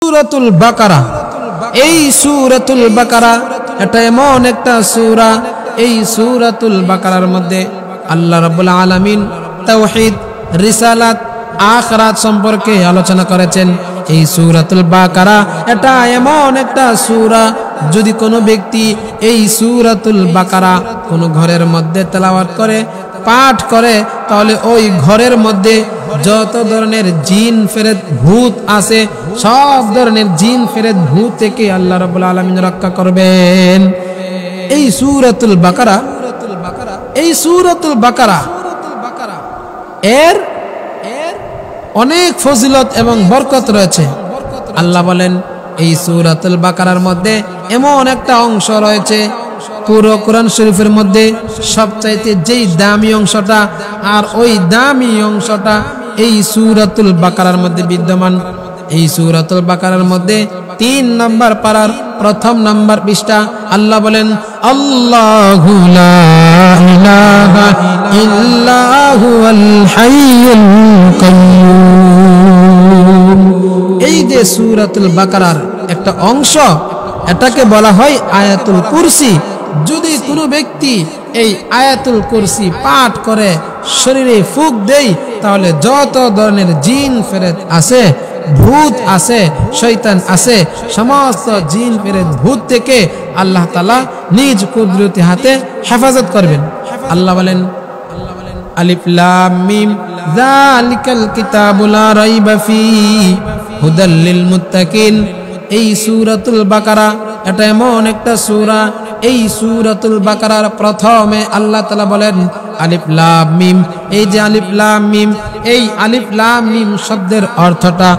সূরাতুল বাকারা, এই সূরাতুল বাকারা এটা এমন একটা সূরা, এই সূরাতুল বাকারার মধ্যে আল্লাহ রাব্বুল আলামিন তাওহীদ, রিসালাত, আখিরাত সম্পর্কে আলোচনা করেছেন। এই সূরাতুল বাকারা এটা এমন একটা সূরা, যদি কোনো ব্যক্তি এই সূরাতুল বাকারা কোনো ঘরের মধ্যে তেলাওয়াত করে, পাঠ করে, তাহলে ওই ঘরের মধ্যে যত ধরনের জিন ফেরেত ভূত আছে, সব ধরনের জিন ফেরেত ভূত থেকে আল্লাহ রাব্বুল আলামিন রক্ষা করবেন। এই সূরাতুল বাকারা, এই সূরাতুল বাকারা এর অনেক ফজিলত এবং বরকত রয়েছে। আল্লাহ বলেন এই সূরাতুল বাকারার মধ্যে এমন একটা অংশ রয়েছে, পুরো কোরআন শরীফের মধ্যে সবচাইতে যেই দামি অংশটা, আর ওই দামি অংশটা এই সূরাতুল বাকারার মধ্যে বিদ্যমান। এই সূরাতুল বাকারার মধ্যে 3 নম্বর পারার 1ম নম্বর পৃষ্ঠা আল্লাহ বলেন, আল্লাহু লা ইলাহা ইল্লা হুয়াল হাইয়ুল কাইয়্যুম। এই যে সূরাতুল বাকারার একটা অংশ, এটাকে বলা হয় আয়াতুল কুরসি। যদি কোনো ব্যক্তি এই আয়াতুল কুরসি পাঠ করে, শরীরে ফুঁক দেয়, তাহলে যত ধরনের জিন ফেরেত আছে, ভূত আছে, শয়তান আছে, সমস্ত জিন ফেরেত ভূত থেকে আল্লাহ তাআলা নিজ কুদরতি হাতে হেফাজত করবেন। আল্লাহ বলেন, আলিফ লাম মিম যালিকাল কিতাবু লা রাইবা ফীহি হুদাল লিল মুত্তাকিন। এই সূরাতুল বাকারা এটা এমন একটা সূরা, এই সূরাতুল বাকারার প্রথমে আল্লাহ তাআলা বলেন আলিফ লাম মিম। এই যে আলিফ লাম মিম, এই আলিফ লাম মিম শব্দের অর্থটা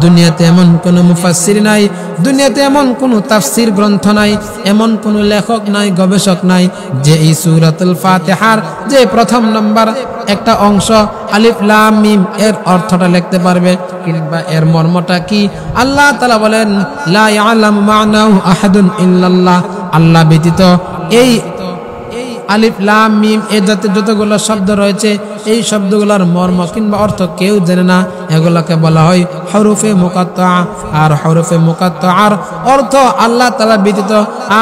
দুনিয়াতে এমন কোনো মুফাসসির নাই, দুনিয়াতে এমন কোনো তাফসীর গ্রন্থ নাই, এমন কোনো লেখক নাই, গবেষক নাই যে এই সূরাতুল ফাতিহার যে 1ম নম্বর একটা অংশ আলিফ লাম মিম এর অর্থটা লিখতে পারবে কিংবা এর মর্মটা কি। আল্লাহ তাআলা বলেন লা ইয়ালামু মা'নাহু আহাদুন ইল্লাল্লাহ। আল্লাহ ব্যতীত এই আলিফ লাম মিম এর যতগুলো শব্দ রয়েছে, এই শব্দগুলোর মর্ম কিংবা অর্থ কেউ জানে না। এগুলোকে বলা হয় হরফে মুকাত্তাআ, আর হরফে মুকাত্তাআর অর্থ আল্লাহ তাআলা ব্যতীত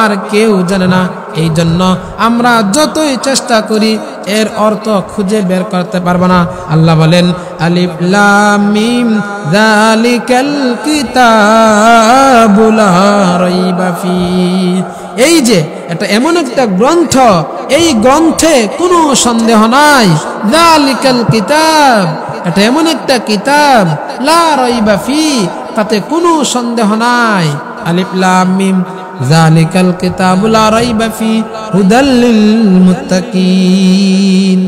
আর কেউ জানে না। এই জন্য আমরা যতই চেষ্টা করি এর অর্থ খুঁজে বের করতে পারবো না। আল্লাহ বলেন আলিফ লাম মিম যালিকাল কিতাবু লা রাইবা ফীহি। এই যে এটা এমন একটা গ্রন্থ, এই গ্রন্থে কোনো সন্দেহ নাই। যালিকাল কিতাব, এটা এমন একটা কিতাব, লা রাইবা ফীহি, তাতে কোনো সন্দেহ নাই। আলিফ লাম মিম যালিকাল কিতাবু লা রাইবা ফীহি হুদাল লিল মুত্তাকিন।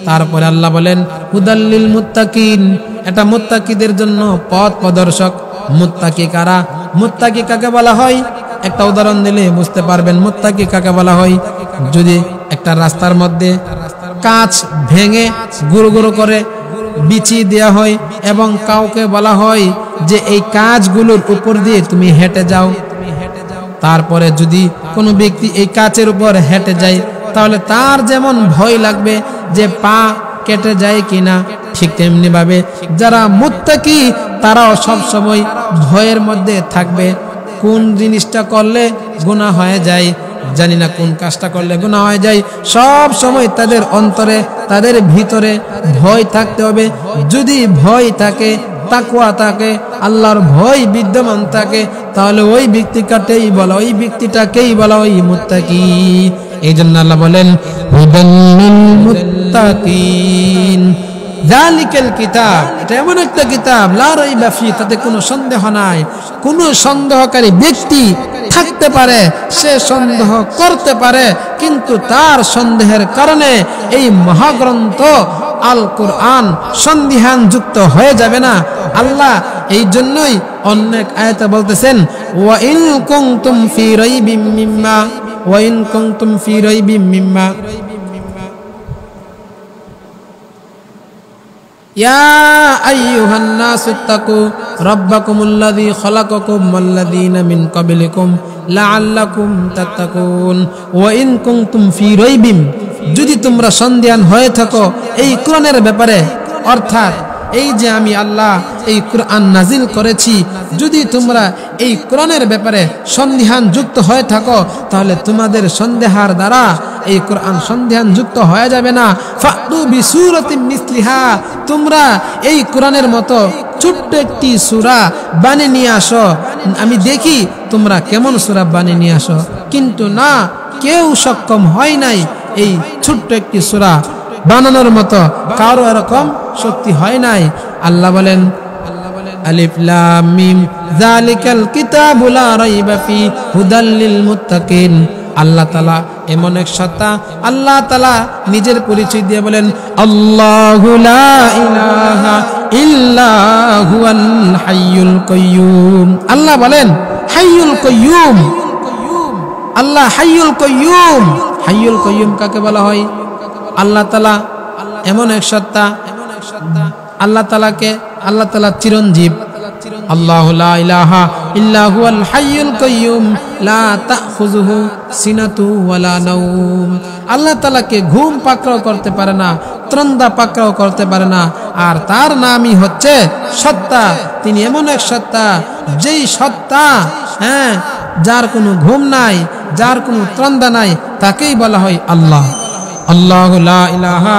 তারপরে আল্লাহ বলেন হুদাল লিল মুত্তাকিন, এটা মুত্তাকিদের জন্য পথ প্রদর্শক। মুত্তাকি কারা? মুত্তাকি কাকে বলা হয় একটা উদাহরণ দিলে বুঝতে পারবেন মুত্তাকি কাকে বলা হয়। যদি একটা রাস্তার মধ্যে কাঁচ ভেঙে গুঁড়ো গুঁড়ো করে বিছিয়ে দেওয়া হয় এবং কাউকে বলা হয় যে এই কাঁচগুলোর উপর দিয়ে তুমি হেঁটে যাও, তারপরে যদি কোনো ব্যক্তি এই কাঁচের উপর হেঁটে যায়, তাহলে তার যেমন ভয় লাগবে যে পা কেটে যায় কিনা, ঠিক তেমনি ভাবে যারা মুত্তাকি তারাও সব সময় ভয়ের মধ্যে থাকবে। কোন জিনিসটা করলে গুনাহ হয়ে যায়, জানি না কোন কাজটা করলে গুনাহ হয়ে যায়, সব সময় তাদের অন্তরে, তাদের ভিতরে ভয় থাকতে হবে। যদি ভয় থাকে, তাকওয়া থাকে, আল্লাহর ভয় বিদ্যমান থাকে, তাহলে ওই ব্যক্তিটাকেই বলা, ওই ব্যক্তিটাকেই বলা ওই মুত্তাকি। এই জন্য আল্লাহ বলেন হুদাল লিল মুত্তাকিন। যালিকাল কিতাব, এটা এমন একটা কিতাব লা রাইবা ফীহি, তাতে কোনো সন্দেহ নাই। কোনো সন্দেহকারী ব্যক্তি থাকতে পারে, সে সন্দেহ করতে পারে, কিন্তু তার সন্দেহের কারণে এই মহাগ্রন্থ আল কোরআন সন্দিহান যুক্ত হয়ে যাবে না। আল্লাহ এই জন্যই অনেক আয়াতে বলতেছেন ওয়া ইন কুনতুম ফি রাইবিম মিম্মা, ওয়া ইন কুনতুম ফি রাইবিম মিম্মা ইয়া আইয়ুহান নাসু ইত্তাকু রাব্বাকুমুল্লাযী খালাকাকুম ওয়াল্লাযীনা মিন ক্বাবলিকুম লাআল্লাকুম তাত্তাকুন। ওয়া ইন কুনতুম ফি রাইবিম, যদি তোমরা সন্দেহান হয়ে থাকো এই কোরআনের ব্যাপারে, অর্থাৎ এই যে আমি আল্লাহ এই কোরআন নাজিল করেছি, যদি তোমরা এই কোরআনের ব্যাপারে সন্দেহান যুক্ত হয়ে থাকো তাহলে তোমাদের সন্দেহার দ্বারা এই কোরআন সন্দেহান যুক্ত হয়ে যাবে না। ফাতু বিসূরাতিন মিসলিহা, তোমরা এই কোরআনের মতো ছোট্ট একটি সূরা বানিয়ে নিয়ে আসো, আমি দেখি তোমরা কেমন সূরা বানিয়ে নিয়ে আসো। কিন্তু না, কেউ সক্ষম হয় নাই এই ছোট্ট একটি সূরা বানানোর মতো, কারো এরকম শক্তি হয় নাই। আল্লাহ বলেন আলিফ লাম মিম যালিকাল কিতাবু লা রাইবা ফি হুদাল লিল মুত্তাকিন। আল্লাহ তাআলা এমন এক সত্তা, আল্লাহ তাআলা নিজের পরিচয় দিয়ে বলেন আল্লাহু লা ইলাহা ইল্লা হুয়াল হাইয়ুল কাইয়্যুম। আল্লাহ বলেন হাইয়ুল কাইয়্যুম, আল্লাহ হাইয়ুল কাইয়্যুম। হাইয়ুল কাইয়্যুম কাকে বলা হয়? আল্লাহ তাআলা এমন এক সত্তা, আল্লাহ তাআলা চিরঞ্জীব। আল্লাহু লা ইলাহা ইল্লা হুয়াল হাইয়ুল কাইয়্যুম লা তাখুযুহু সিনাতু ওয়ালা নাওম। আল্লাহ তাআলাকে ঘুম পাকড়াও করতে পারে না, ত্রন্দা পাকড়াও করতে পারে না, আর তার নামই হচ্ছে সত্তা। তিনি এমন এক সত্তা, যেই সত্তা যার কোনো ঘুম নাই, যার কোনো ত্রন্দা নাই, তাকেই বলা হয় আল্লাহ। আল্লাহু লা ইলাহা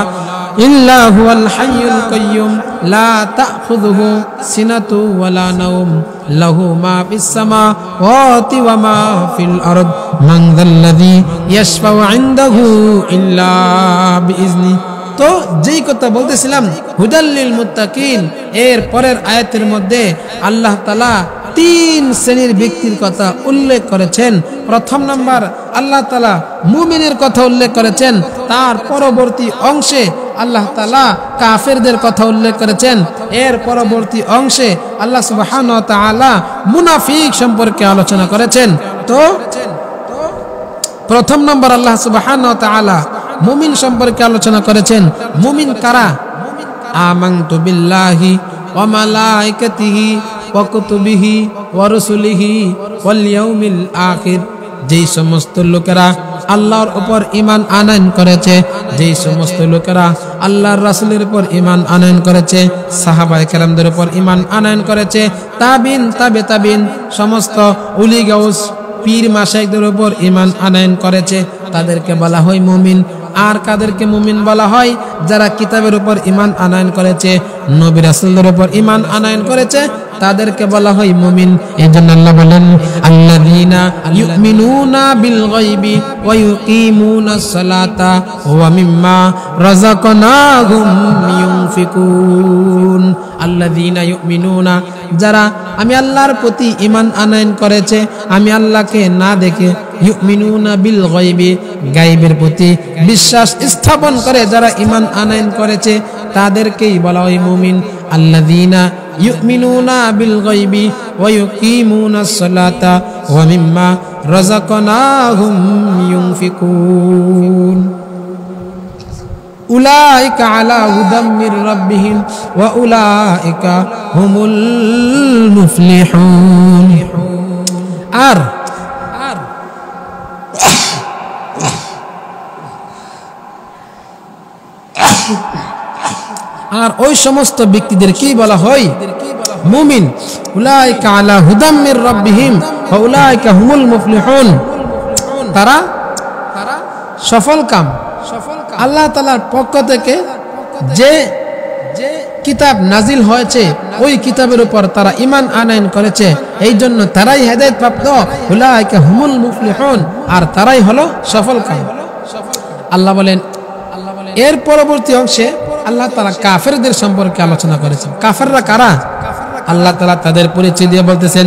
ইল্লা হুয়াল হাইয়ুল কাইয়্যুম লা তাখুযুহু সিনাতু ওয়ালা নাওম লাহু মা ফিস সামাওয়াতি ওয়া মা ফিল আরদ মান যাল্লাযী ইয়াশফাউ ইনদাহু ইল্লা বিইজনি। তো যেই কথা বলতেছিলাম হুদাল লিল মুত্তাকিন, এর পরের আয়াতের মধ্যে আল্লাহ তাআলা তিন শ্রেণীর ব্যক্তির কথা উল্লেখ করেছেন। প্রথম নাম্বার আল্লাহ তাআলা মুমিনের কথা উল্লেখ করেছেন, তার পরবর্তী অংশে আল্লাহ তাআলা কাফেরদের কথা উল্লেখ করেছেন, এর পরবর্তী অংশে আল্লাহ সুবহানাহু ওয়া তাআলা মুনাফিক সম্পর্কে আলোচনা করেছেন। তো প্রথম নম্বর আল্লাহ সুবহানাহু ওয়া তাআলা মুমিন সম্পর্কে আলোচনা করেছেন। মুমিন কারা? আমানতু বিল্লাহি ওয়া মালাইকাতিহি ওয়া কুতুবিহি ওয়া রুসুলিহি ওয়াল ইয়াউমিল আখির। যেই সমস্ত লোকেরা আল্লাহর উপর ঈমান আনয়ন করেছে, যেই সমস্ত লোকেরা আল্লাহর রাসূলের উপর ঈমান আনয়ন করেছে, সাহাবায়ে কেরামদের উপর ঈমান আনয়ন করেছে, তাবিন তাবে তাবিন সমস্ত উলি গাউস পীর মাশায়েখদের উপর ঈমান আনয়ন করেছে, তাদেরকে বলা হয় মুমিন। আর কাদেরকে মুমিন বলা হয়? যারা কিতাবের উপর ঈমান আনয়ন করেছে, নবী রাসূলদের উপর ঈমান আনয়ন করেছে, তাদেরকে বলা হয় মুমিন। এজন্য আল্লাহ বলেন আল্লাযীনা ইউমিনুনা বিল গায়বি ওয়া ইউকিমুনাস সালাতা ওয়া মিম্মা রাযাকনাহুম ইউনফিকুন। আল্লাযীনা ইউমিনুনা, যারা আমি আল্লাহর প্রতি ঈমান আনয়ন করেছে, আমি আল্লাহকে না দেখে, ইউমিনুনা বিল গায়বি, গায়বের প্রতি বিশ্বাস স্থাপন করে যারা ঈমান আনয়ন করেছে, তাদেরকেই বলা হয় মুমিন। আল্লাযীনা ইউমিনুনা বিল গায়বি ওয়া ইউকিমুনাস সালাতা ওয়া মিম্মা রাযাকনাহুম ইউনফিকুন। উলাইকা আলা হুদাম মির রাব্বিহিম ওয়া উলাইকা হুমুল মুফলিহুন। আর ওই সমস্ত ব্যক্তিদের কি বলা হয়? মুমিন। উলাইকা আলা হুদাম মির রাব্বিহিম ওয়া উলাইকা হুমুল মুফলিহুন। তারা সফলকাম। আল্লাহ তাআলার পক্ষ থেকে যে কিতাব নাজিল হয়েছে, ওই কিতাবের উপর তারা ঈমান আনয়ন করেছে, এই জন্য তারাই হেদায়েত প্রাপ্ত। উলাইকা হুমুল মুফলিহুন, আর তারাই হলো সফলকাম। আল্লাহ বলেন এর পরবর্তী অংশে আল্লাহ তাআলা কাফেরদের সম্পর্কে আলোচনা করেছেন। কাফেররা কারা? আল্লাহ তাআলা তাদের পরিচয় দিয়ে বলতেছেন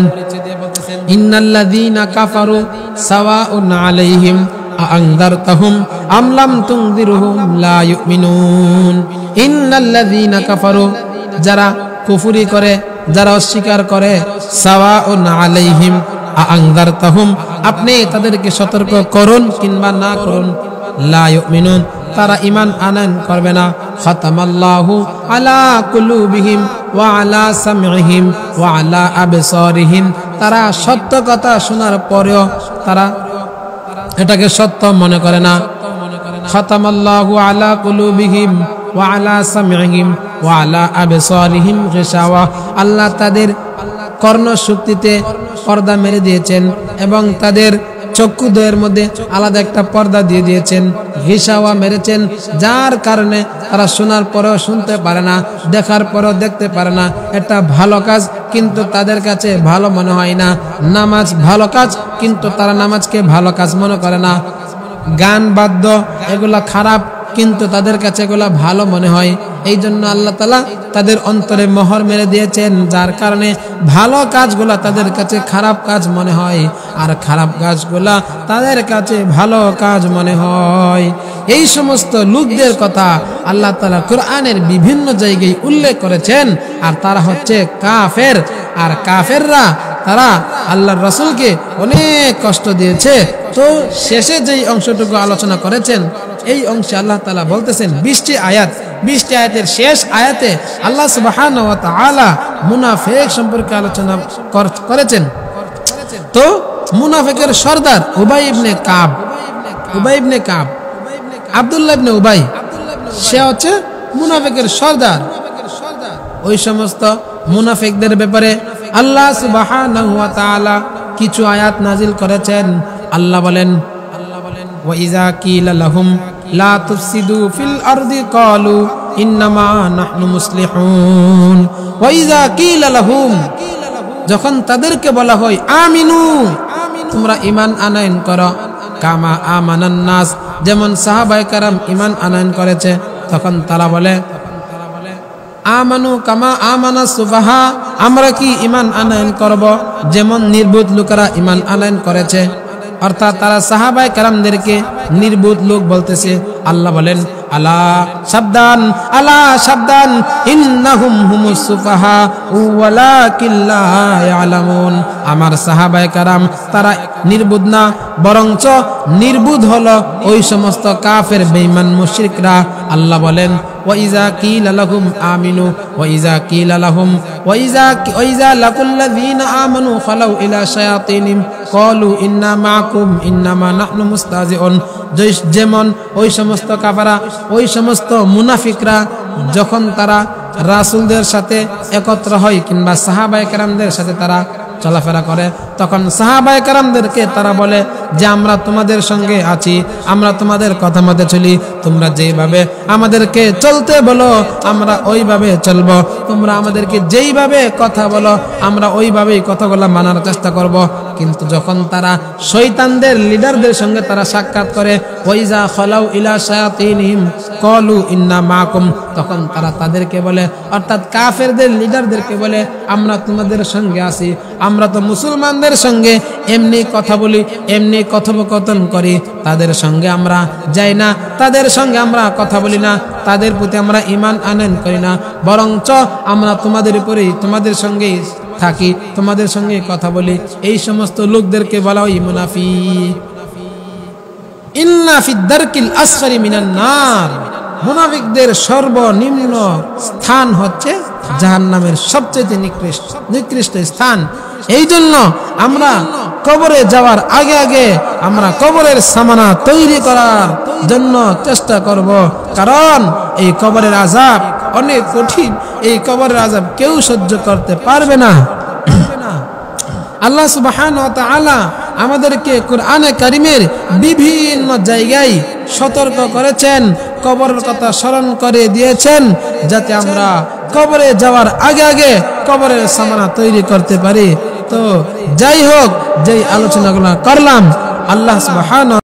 ইন্নাল্লাযীনা কাফারু সাওয়াউন আলাইহিম আ'আনযারতাহুম আম লাম তুনযিরহুম লা ইউমিনুন। ইন্নাল্লাযীনা কাফারু, যারা কুফরি করে, যারা অস্বীকার করে, সাওয়াউন আলাইহিম আ'আনযারতাহুম, আপনি তাদেরকে সতর্ক করুন কিংবা না করুন, লা ইউমিনুন, তারা ঈমান আনয়ন করবে না। খাতামাল্লাহু আলা কুলুবিহিম ওয়া আলা সামইহিম ওয়া আলা আবসারিহিম, তারা সত্য কথা শোনার পরেও তারা এটাকে সত্য মনে করে না। খাতামাল্লাহু আলা কুলুবিহিম ওয়া আলা সামইহিম ওয়া আলা আবসারিহিম গিশাওয়া, আল্লাহ তাদের কর্ণ শক্তিতে পর্দা মেরে দিয়েছেন এবং তাদের চক্ষুদ্বয়ের মধ্যে আলাদা একটা পর্দা দিয়ে দিয়েছেন, গিশাওয়া মেরেছেন, যার কারণে তারা শোনার পরেও শুনতে পারে না, দেখার পরেও দেখতে পারে না। এটা ভালো কাজ, কিন্তু তাদের কাছে ভালো মনে হয় না। নামাজ ভালো কাজ, কিন্তু তারা নামাজকে ভালো কাজ মনে করে না। গান বাদ্য এগুলা খারাপ, কিন্তু তাদের কাছে এগুলা ভালো মনে হয়। এই জন্য আল্লাহ তাআলা তাদের অন্তরে মোহর মেরে দিয়েছেন, যার কারণে ভালো কাজগুলা তাদের কাছে খারাপ কাজ মনে হয়, আর খারাপ কাজগুলা তাদের কাছে ভালো কাজ মনে হয়। এই সমস্ত লোকদের কথা আল্লাহ তাআলা কোরআনের বিভিন্ন জায়গায় উল্লেখ করেছেন, আর তারা হচ্ছে কাফের। আর কাফেররা তারা আল্লাহর রাসূলকে অনেক কষ্ট দিয়েছে। তো শেষে যেই অংশটুকু আলোচনা করেছেন, এই অংশে আল্লাহ তাআলা বলতেছেন 20টি আয়াত, 20টি আয়াতের শেষ আয়াতে আল্লাহ সুবহানাহু ওয়া তাআলা মুনাফিক সম্পর্কে আলোচনা করেছেন। তো মুনাফিকের সর্দার উবাই ইবনে কাব, আব্দুল্লাহ ইবনে উবাই, সে হচ্ছে মুনাফিকের সর্দার। ওই সমস্ত মুনাফিকদের ব্যাপারে আল্লাহ সুবহানাহু ওয়া তাআলা কিছু আয়াত নাজিল করেছেন। আল্লাহ বলেন, ওয়া ইযা কিলা লাহুম লা তুফসিদু ফিল আরদি ক্বালু ইন্নামা নাহনু মুসলিহুন। ওয়া ইযা কিলা লাহুম, যখন তাদেরকে বলা হয় আমিনু, তোমরা ঈমান আনয়ন করো, কামা আমানান নাস, যেমন সাহাবায়ে কেরাম ঈমান আনয়ন করেছে, তখন তারা বলে আমানু কামা আমানা সুফাহা, আমরা কি ঈমান আনয়ন করব যেমন নির্বোধ লোকেরা ঈমান আনয়ন করেছে। অর্থাৎ তারা সাহাবায়ে কেরামদেরকে নির্বোধ লোক বলতেছে। আল্লাহ বলেন আলা সাবধান, আলা সাবধান, ইন্নাহুম হুমুস সুফাহা ওয়ালাকিন লা ইয়ালামুন। আমার সাহাবায়ে কেরাম তারা নির্বোধ না, বরঞ্চ নির্বোধ হলো ওই সমস্ত কাফের বেঈমান মুশরিকরা। আল্লাহ বলেন ওয়া ইযা কিলা লাহুম আমিনু ওয়া ইযা কিলা লাহুম ওয়া ইযা লাকুল্লাযীনা আমানু খালাউ ইলা শায়াতিনিম ক্বালু ইন্না মাআকুম ইন্নামা নাহনু মুস্তাজিউন। যেমন ওই সমস্ত কাফেররা, ওই সমস্ত মুনাফিকরা যখন তারা রাসূলদের সাথে একত্র হয় কিংবা সাহাবায়ে কেরামদের সাথে তারা চলাফেরা করে, তখন সাহাবায়ে কেরামদেরকে তারা বলে যে আমরা তোমাদের সঙ্গে আছি, আমরা তোমাদের কথা মতে চলি, তোমরা যেইভাবে আমাদেরকে চলতে বলো আমরা ওইভাবে চলবো, তোমরা আমাদেরকে যেইভাবে কথা বলো আমরা ওইভাবেই কথাগুলো মানার চেষ্টা করব। কিন্তু যখন তারা শয়তানদের লিডারদের সঙ্গে তারা সাক্ষাৎ করে, ওয়াইজা খালাউ ইলা শায়াতিনহিম ক্বালু ইন্না মাআকুম, তখন তারা তাদেরকে বলে, অর্থাৎ কাফেরদের লিডারদেরকে বলে আমরা তোমাদের সঙ্গে আছি, আমরা তো মুসলমানদের সঙ্গে এমনি কথা বলি, এমনি কথোপকথন করি, তাদের সঙ্গে আমরা যাই না, তাদের সঙ্গে আমরা কথা বলি না, তাদের প্রতি আমরা ঈমান আনয়ন করি না, বরঞ্চ আমরা তোমাদের উপরেই, তোমাদের সঙ্গেই থাকি, তোমাদের সঙ্গে কথা বলি। এই সমস্ত লোকদেরকে বলা হয় মুনাফিক। ইন্না ফিদ দারকিল আসফারি মিনান নার, মুনাফিকদের সর্বনিম্ন স্থান হচ্ছে জাহান্নামের সবচেয়ে নিকৃষ্ট স্থান। এই জন্য আমরা কবরে যাওয়ার আগে আগে আমরা কবরের সামানা তৈরি করার জন্য চেষ্টা করব, কারণ এই কবরের আযাব অনেক কঠিন, এই কবরের আযাব কেউ সহ্য করতে পারবে না। আল্লাহ সুবহানাহু ওয়া তাআলা আমাদেরকে কোরআনে কারীমের বিভিন্ন জায়গায় সতর্ক করেছেন, কবরের কথা স্মরণ করে দিয়েছেন, যাতে আমরা কবরে যাওয়ার আগে আগে কবরের সামানা তৈরি করতে পারি। তো যাই হোক, যেই আলোচনাগুলো করলাম, আল্লাহ সুবহানাহু